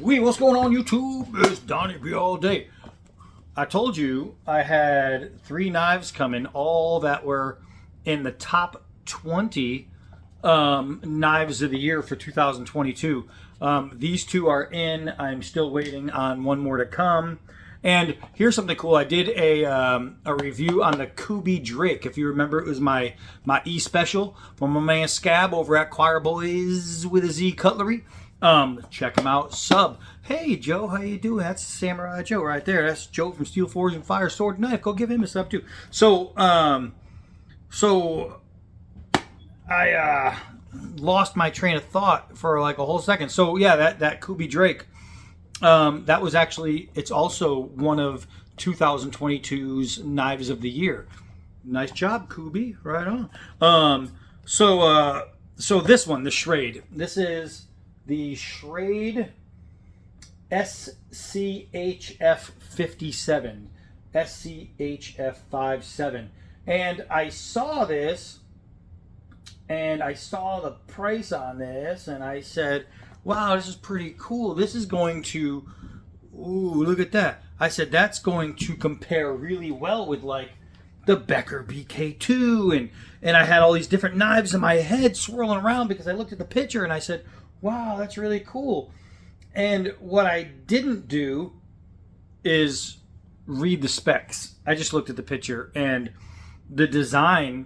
Wee, what's going on YouTube? It's Donnie B all day. I told you I had 3 knives coming, all that were in the top 20 knives of the year for 2022. These 2 are in. I'm still waiting on 1 more to come. And here's something cool. I did a review on the Kubi Drake. If you remember, it was my E-special from my man Scab over at Choir Boys with a Z Cutlery. Check him out. Sub. Hey Joe, how you doing? That's Samurai Joe right there. That's Joe from Steel Forge and Fire Sword Knife. Go give him a sub too. So I lost my train of thought for like a whole second. So yeah, that Kubi Drake. That was actually, it's also one of 2022's Knives of the Year. Nice job, Kubi. Right on. So this one, the Schrade. This is the Schrade SCHF57. SCHF57. And I saw this, and I saw the price on this, and I said, wow, this is pretty cool. This is going to, ooh, look at that. I said, that's going to compare really well with like the Becker BK2. And I had all these different knives in my head swirling around because I looked at the picture and I said, wow, that's really cool. And what I didn't do is read the specs. I just looked at the picture and the design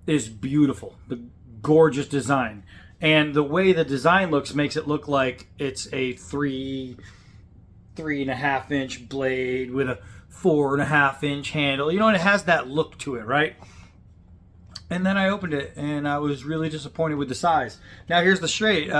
is beautiful. The gorgeous design. And the way the design looks makes it look like it's a 3.5 inch blade with a 4.5 inch handle. You know, and it has that look to it, right? And then I opened it, and I was really disappointed with the size. Now here's the Schrade.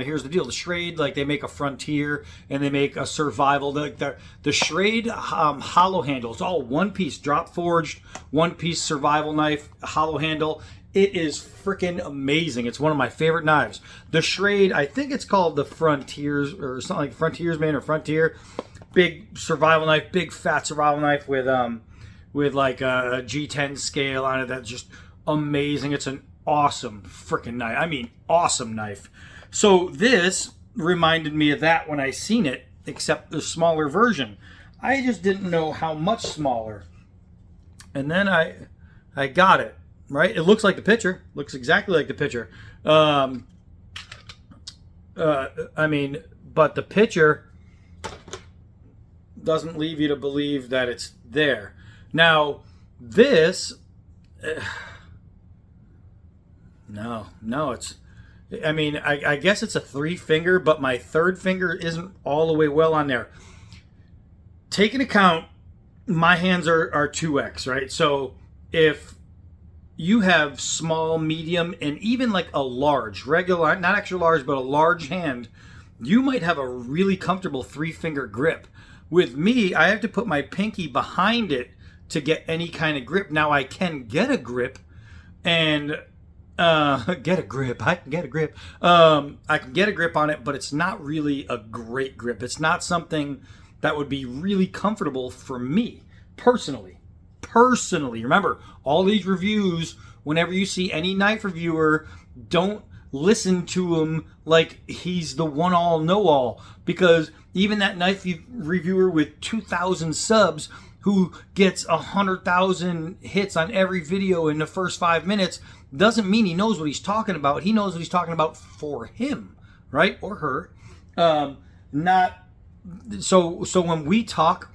Here's the deal: the Schrade, like they make a Frontier and they make a Survival. The Schrade hollow handle. It's all one piece, drop forged, one piece survival knife, hollow handle. It is freaking amazing. It's one of my favorite knives. The Schrade, I think it's called the Frontiers or something like Frontiersman or Frontier. Big survival knife, big fat survival knife with like a G10 scale on it. That's just amazing. It's an awesome freaking knife. I mean, awesome knife. So this reminded me of that when I seen it, except the smaller version. I just didn't know how much smaller. And then I got it. Right? It looks like the picture. Looks exactly like the picture. I mean, but the picture doesn't leave you to believe that it's there. Now, this... No, it's... I mean, I guess it's a 3-finger, but my 3rd finger isn't all the way well on there. Take into account, my hands are 2X, right? So, if you have small, medium, and even like a large, regular, not extra large, but a large hand, you might have a really comfortable 3-finger grip. With me, I have to put my pinky behind it to get any kind of grip. Now, I can get a grip and get a grip. I can get a grip. I can get a grip on it, but it's not really a great grip. It's not something that would be really comfortable for me, personally. Remember, all these reviews, whenever you see any knife reviewer, don't listen to him like he's the one-all, know-all. Because even that knife reviewer with 2,000 subs who gets 100,000 hits on every video in the first 5 minutes doesn't mean he knows what he's talking about. He knows what he's talking about for him, right? Or her. So when we talk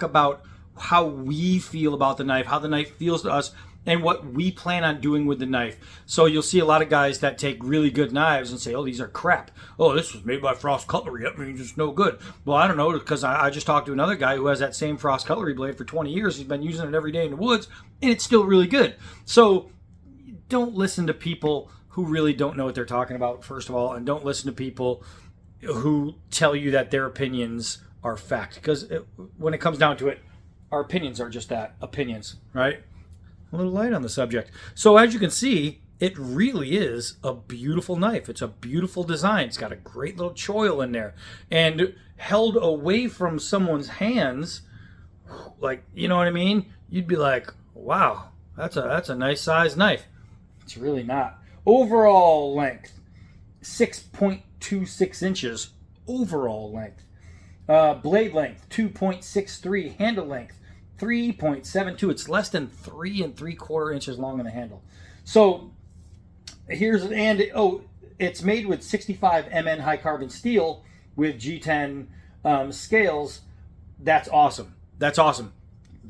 about how we feel about the knife, how the knife feels to us, and what we plan on doing with the knife. So you'll see a lot of guys that take really good knives and say, oh, these are crap. Oh, this was made by Frost Cutlery. I mean, it's no good. Well, I don't know, because I just talked to another guy who has that same Frost Cutlery blade for 20 years. He's been using it every day in the woods, and it's still really good. So don't listen to people who really don't know what they're talking about, first of all, and don't listen to people who tell you that their opinions are fact. Because when it comes down to it, our opinions are just that, opinions, right? A little light on the subject. So as you can see, it really is a beautiful knife. It's a beautiful design. It's got a great little choil in there. And held away from someone's hands, like, you know what I mean? You'd be like, wow, that's a nice size knife. It's really not. Overall length, 6.26 inches overall length. Blade length, 2.63. Handle length, 3.72. It's less than 3 3/4 inches long on the handle. So here's, and it's made with 65 Mn high carbon steel with G10 scales. That's awesome. That's awesome.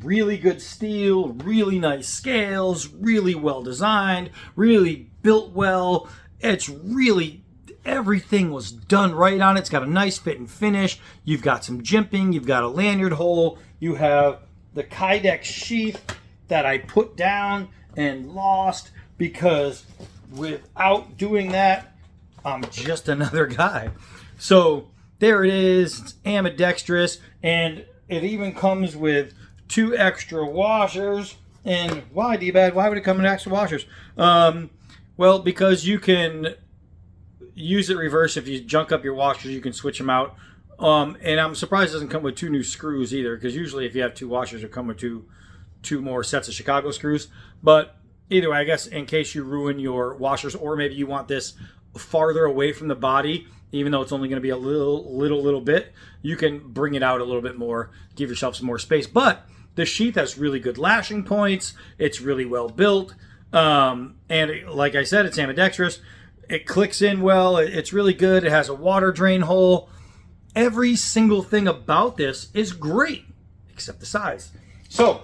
Really good steel, really nice scales, really well designed, really built well. It's really, everything was done right on it. It's got a nice fit and finish. You've got some jimping, you've got a lanyard hole, you have the Kydex sheath that I put down and lost because without doing that, I'm just another guy. So there it is. It's ambidextrous, and it even comes with 2 extra washers. And why, D-Bad? Why would it come with extra washers? Well, because you can use it reverse. If you junk up your washers, you can switch them out. And I'm surprised it doesn't come with 2 new screws either, because usually if you have 2 washers, it come with two more sets of Chicago screws. But either way, I guess in case you ruin your washers, or maybe you want this farther away from the body, even though it's only going to be a little bit, you can bring it out a little bit more, give yourself some more space. But the sheath has really good lashing points. It's really well built. And like I said, it's ambidextrous. It clicks in well. It's really good. It has a water drain hole. Every single thing about this is great, except the size. So,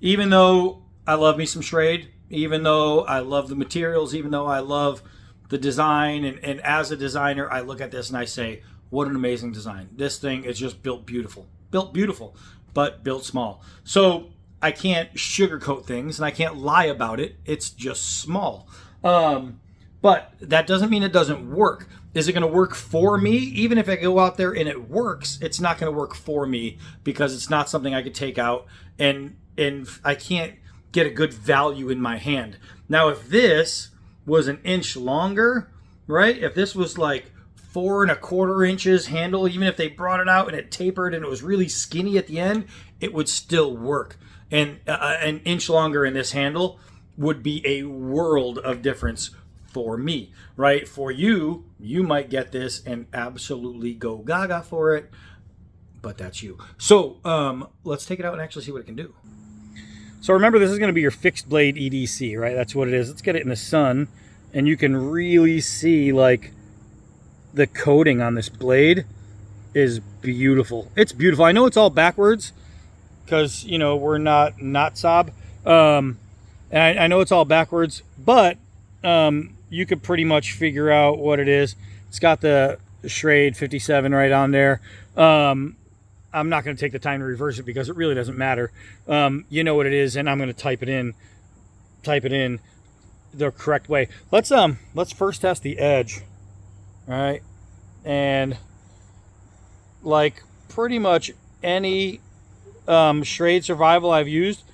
even though I love me some Schrade, even though I love the materials, even though I love the design, and as a designer, I look at this and I say, what an amazing design. This thing is just built beautiful, but built small. So I can't sugarcoat things and I can't lie about it. It's just small. But that doesn't mean it doesn't work. Is it going to work for me? Even if I go out there and it works, it's not going to work for me because it's not something I could take out, and I can't get a good value in my hand. Now, if this was an inch longer, right? If this was like 4 1/4 inches handle, even if they brought it out and it tapered and it was really skinny at the end, it would still work. And an inch longer in this handle would be a world of difference for me, right? For you, you might get this and absolutely go gaga for it, but that's you. So let's take it out and actually see what it can do. So remember, this is going to be your fixed blade EDC, right? That's what it is. Let's get it in the sun, and you can really see like the coating on this blade is beautiful. It's beautiful. I know it's all backwards because, you know, we're not Saab. And I know it's all backwards, but you could pretty much figure out what it is. It's got the Schrade 57 right on there. I'm not going to take the time to reverse it because it really doesn't matter. You know what it is, and I'm going to type it in the correct way. Let's first test the edge. All right, and like pretty much any Schrade Survival I've used,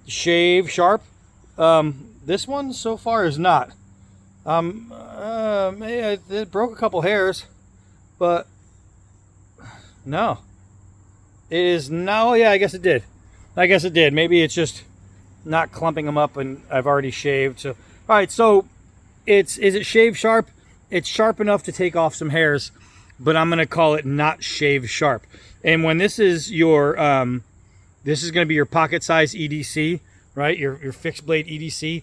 shave sharp. This one so far is not. It broke a couple hairs, but no. It is now, yeah, I guess it did. Maybe it's just not clumping them up, and I've already shaved. So, all right, so is it shave sharp? It's sharp enough to take off some hairs, but I'm going to call it not shave sharp. And when this is your, this is going to be your pocket size EDC, right? Your fixed blade EDC.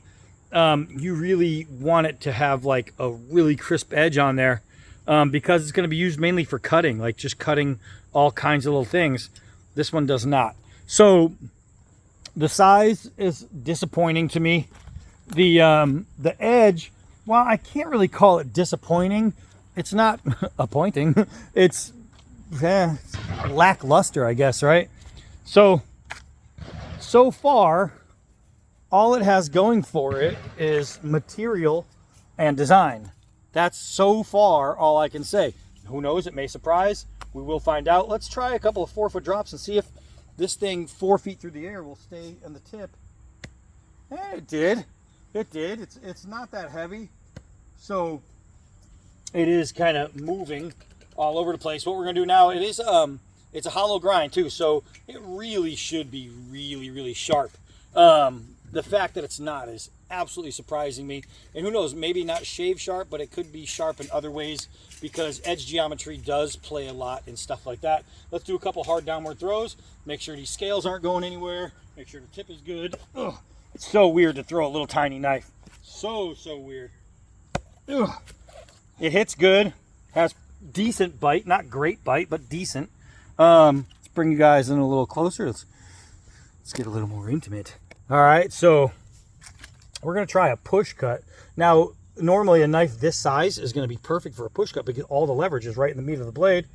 You really want it to have like a really crisp edge on there, because it's going to be used mainly for cutting, like just cutting all kinds of little things. This one does not. So the size is disappointing to me. The edge, well, I can't really call it disappointing. It's not appointing. It's lackluster, I guess, right? So far, all it has going for it is material and design. That's so far all I can say. Who knows? It may surprise. We will find out. Let's try a couple of 4-foot drops and see if this thing 4 feet through the air will stay on the tip. It did. It's not that heavy. So it is kind of moving all over the place. What we're going to do now, it's a hollow grind too, so it really should be really, really sharp. The fact that it's not is absolutely surprising me. And who knows, maybe not shave sharp, but it could be sharp in other ways, because edge geometry does play a lot in stuff like that. Let's do a couple hard downward throws. Make sure these scales aren't going anywhere. Make sure the tip is good. Ugh. It's so weird to throw a little tiny knife. So weird. Ugh. It hits good. Has decent bite. Not great bite, but decent. Let's bring you guys in a little closer. Let's get a little more intimate. All right, so we're going to try a push cut. Now, normally a knife this size is going to be perfect for a push cut because all the leverage is right in the meat of the blade.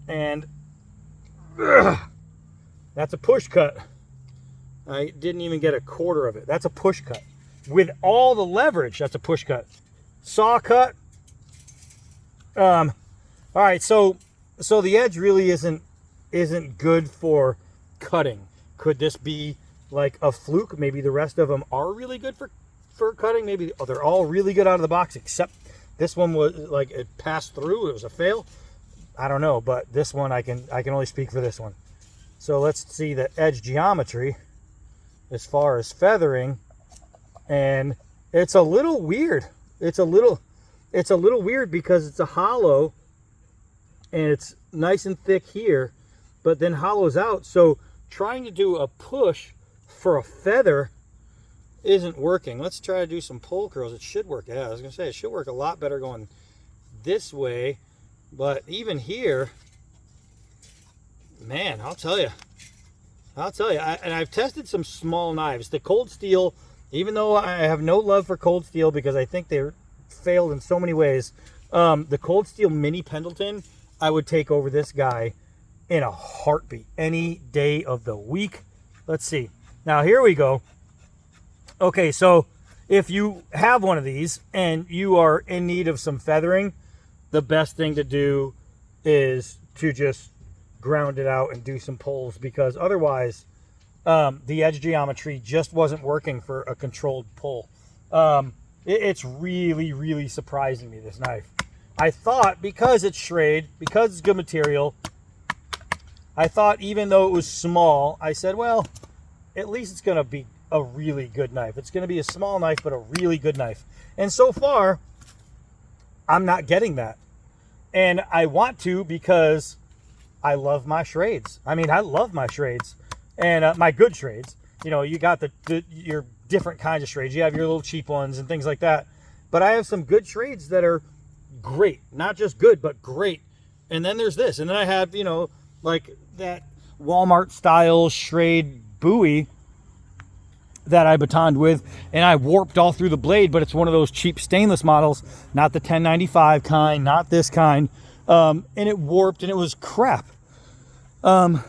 And that's a push cut. I didn't even get a quarter of it. That's a push cut. With all the leverage, that's a push cut. Saw cut. All right, so the edge really isn't good for cutting. Could this be like a fluke? Maybe the rest of them are really good for cutting. Maybe they're all really good out of the box, except this one was like it passed through. It was a fail. I don't know, but this one I can only speak for this one. So let's see the edge geometry as far as feathering, and it's a little weird. It's a little weird because it's a hollow and it's nice and thick here, but then hollows out. So trying to do a push for a feather isn't working. Let's try to do some pull curls. It should work. Yeah, I was gonna say it should work a lot better going this way, but even here, man, I'll tell you, and I've tested some small knives. The cold steel, even though I have no love for cold steel because I think they're failed in so many ways, the cold steel mini Pendleton I would take over this guy in a heartbeat any day of the week. Let's see. Now here we go. Okay, so if you have one of these and you are in need of some feathering, the best thing to do is to just ground it out and do some pulls, because otherwise the edge geometry just wasn't working for a controlled pull. It's really surprising me, this knife. I thought because it's Schrade, because it's good material, I thought even though it was small, I said, well, at least it's going to be a really good knife. It's going to be a small knife, but a really good knife. And so far, I'm not getting that. And I want to, because I love my Schrades. I mean, I love my Schrades and my good Schrades. You know, you got your different kinds of Schrades. You have your little cheap ones and things like that. But I have some good Schrades that are great. Not just good, but great. And then there's this. And then I have, you know, like that Walmart style Schrade buoy that I batoned with, and I warped all through the blade, but it's one of those cheap stainless models, not the 1095 kind, not this kind. And it warped and it was crap. And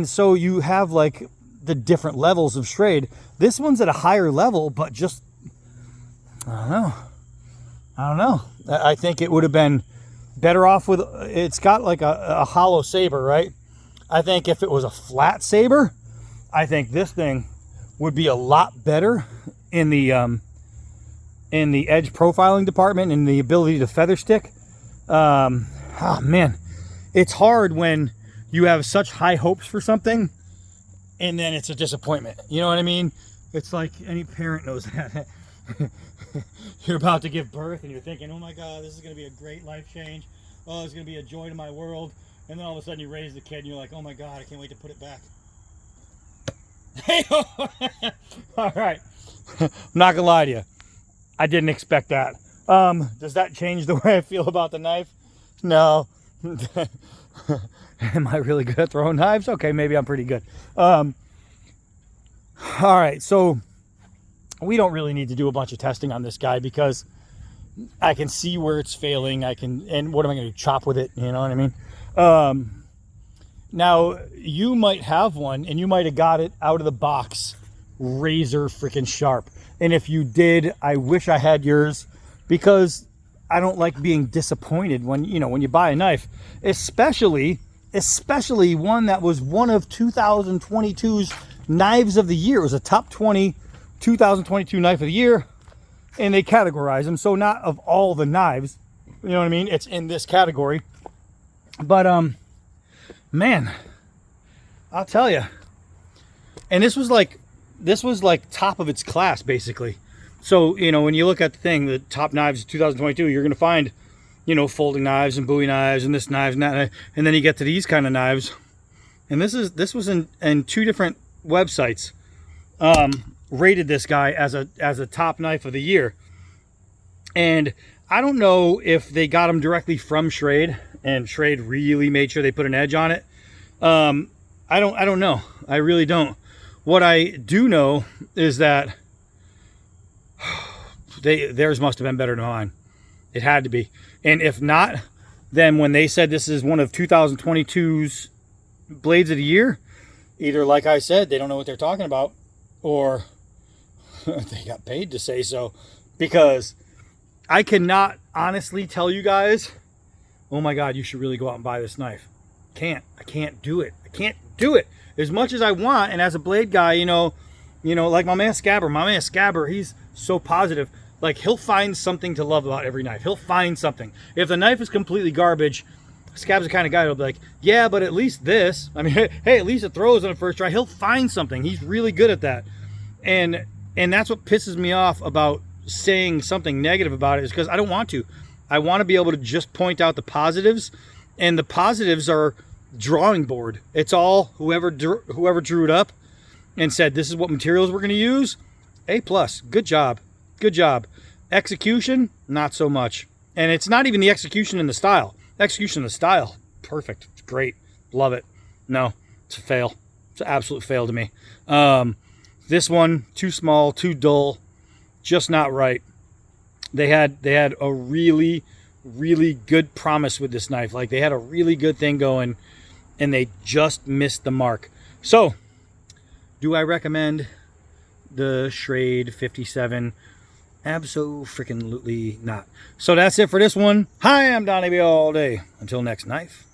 so you have like the different levels of Schrade. This one's at a higher level, but just, I don't know. I think it would have been better off with, it's got like a hollow saber, right? I think if it was a flat saber, I think this thing would be a lot better in the edge profiling department and the ability to feather stick. Oh man, it's hard when you have such high hopes for something and then it's a disappointment. You know what I mean? It's like any parent knows that. You're about to give birth and you're thinking, oh my God, this is going to be a great life change. Oh, it's going to be a joy to my world. And then all of a sudden you raise the kid and you're like, oh my God, I can't wait to put it back. Hey, all right. I'm not gonna lie to you. I didn't expect that. Does that change the way I feel about the knife? No. Am I really good at throwing knives? Okay, maybe I'm pretty good. All right, so we don't really need to do a bunch of testing on this guy because I can see where it's failing. And what am I going to chop with it? You know what I mean? Now, you might have one and you might have got it out of the box razor freaking sharp. And if you did, I wish I had yours, because I don't like being disappointed when you buy a knife, especially one that was one of 2022's knives of the year. It was a top 20 2022 knife of the year, and they categorize them. So not of all the knives, you know what I mean? It's in this category. But, man, I'll tell you. And this was like this was like top of its class, basically. So, you know, when you look at the thing, the top knives of 2022, you're going to find, you know, folding knives and Bowie knives and this knives and that. And then you get to these kind of knives. And this was in 2 different websites. Rated this guy as a top knife of the year. And I don't know if they got him directly from Schrade and Schrade really made sure they put an edge on it. I don't know. I really don't. What I do know is that theirs must have been better than mine. It had to be. And if not, then when they said this is one of 2022's blades of the year, either, like I said, they don't know what they're talking about, or they got paid to say so. Because I cannot honestly tell you guys, oh my God, you should really go out and buy this knife. I can't do it. I can't do it as much as I want. And as a blade guy, you know, like my man Scabber, he's so positive. Like, he'll find something to love about every knife. He'll find something. If the knife is completely garbage, Scab's the kind of guy who'll be like, yeah, but at least this. I mean, hey, at least it throws on the first try. He'll find something. He's really good at that. And that's what pisses me off about saying something negative about it, is because I don't want to. I want to be able to just point out the positives, and the positives are drawing board. It's all whoever drew it up and said this is what materials we're going to use. A+. Good job. Good job. Execution, not so much. And it's not even the execution in the style. Execution in the style, perfect. It's great. Love it. No, it's a fail. It's an absolute fail to me. This one, too small, too dull, just not right. They had a really, really good promise with this knife. Like, they had a really good thing going, and they just missed the mark. So, do I recommend the Schrade 57? Abso-freaking-lutely not. So that's it for this one. Hi, I'm Donnie B all day. Until next knife.